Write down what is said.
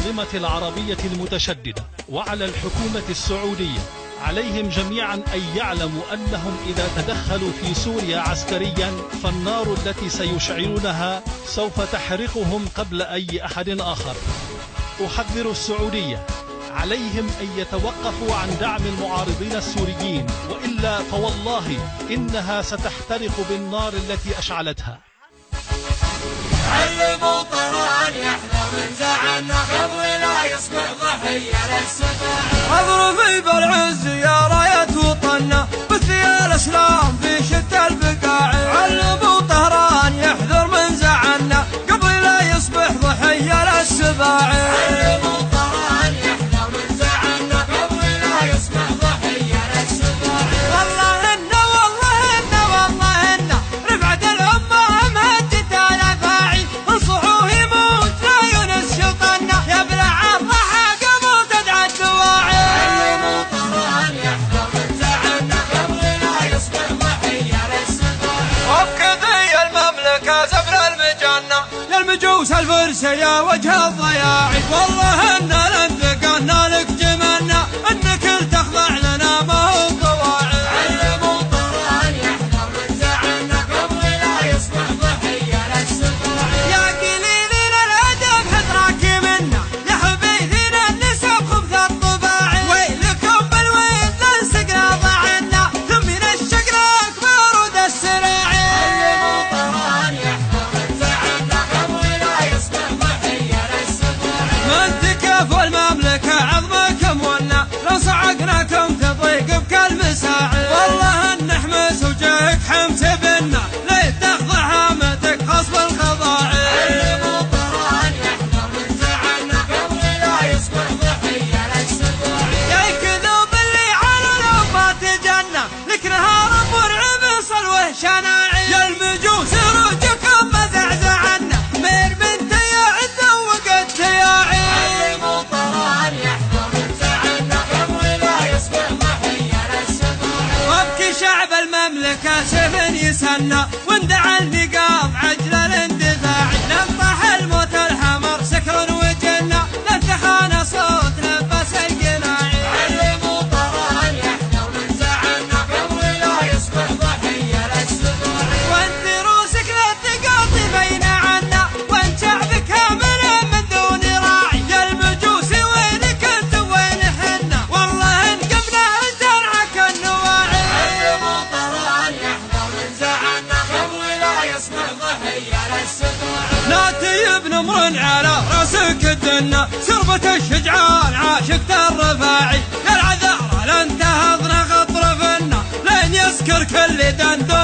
المنظمة العربية المتشددة وعلى الحكومة السعودية عليهم جميعا أن يعلموا أنهم إذا تدخلوا في سوريا عسكريا فالنار التي سيشعلونها سوف تحرقهم قبل أي أحد آخر. أحذر السعودية عليهم أن يتوقفوا عن دعم المعارضين السوريين، وإلا فوالله إنها ستحترق بالنار التي أشعلتها. علموا طران يحذر من زعلنا قبل لا يصبح ضحية للسباع. اضرب في بالعز يا راية وطننا بثيال الاسلام في شتى البقاع. علموا طهران يحذر من زعلنا قبل لا يصبح ضحية للسباع. علموا طران يحذر من زعلنا قبل لا يصبح ضحية للسباع. والله إن رفعت الأمة مهجت الأفاعي انصحوه يموت لا يونس شيطاننا يبلع الضحى قبل تدعى الدواعي. علموا طران يحذر من زعلنا قبل لا يصبح ضحية للسباع. وبكذي المملكة زبر المجنة يا المجوس الفرس يا وجه الضياعي. والله إن لنثقنا لك جمنا انك تخضع لنا ما هو طواعي. علموا طران يحذر من زعلنا قبل لا يصبح ضحية للسباع. يا قليلين الأدب حذرك منا يا حبيثين النسب خبث الطباعي. ويلكم بالويل لنسقنا ضعنا ثم من الشقر أكبر ود السراعي. علموا طران يحذر من زعلنا قبل لا يصبح ضحية للسباع. من تكفوا المملكة عظمكم ونا لو صعقناكم تضيق بكالمساعي. والله ان حمس وجهك حمس بنا ليه تخضع هامتك غصب الخضاعي. علموا طران يحذر من زعلنا قبل لا يصبح ضحية للسباع. يا الكذوب اللي على الأوفات جنة لك نهار مرعب صلوه شناعي. يا المجوس رجكم مزعزعنا مير بنت يا عز وقد تياعي. علموا طران يحذر من زعلنا قبل لا يصبح ضحية للسباع. وابكي شعب المملكة سيف يسنى واندعى النقاط عجل الاندفاع. نطح الموت الحمر سكر وجنة للثخانة صوت لبس القناعي. علموا طران يحذر من زعلنا قبل لا يصبح ضحية للسباع. وانت روسك لا تقاطي بين عنا وان شعبك كامل من دون راعي. يا المجوس وينك انت وين حنا والله انقمنا زرعك النواعي. علموا طران يحذر من زعلنا قبل لا يصبح ضحية للسباع. لا تجيب نمر على راسك الدنة سربة الشجعان عاشقت الرفاعي. يا العذارى لن تهضنا غطر فينا لين يسكر كل دندو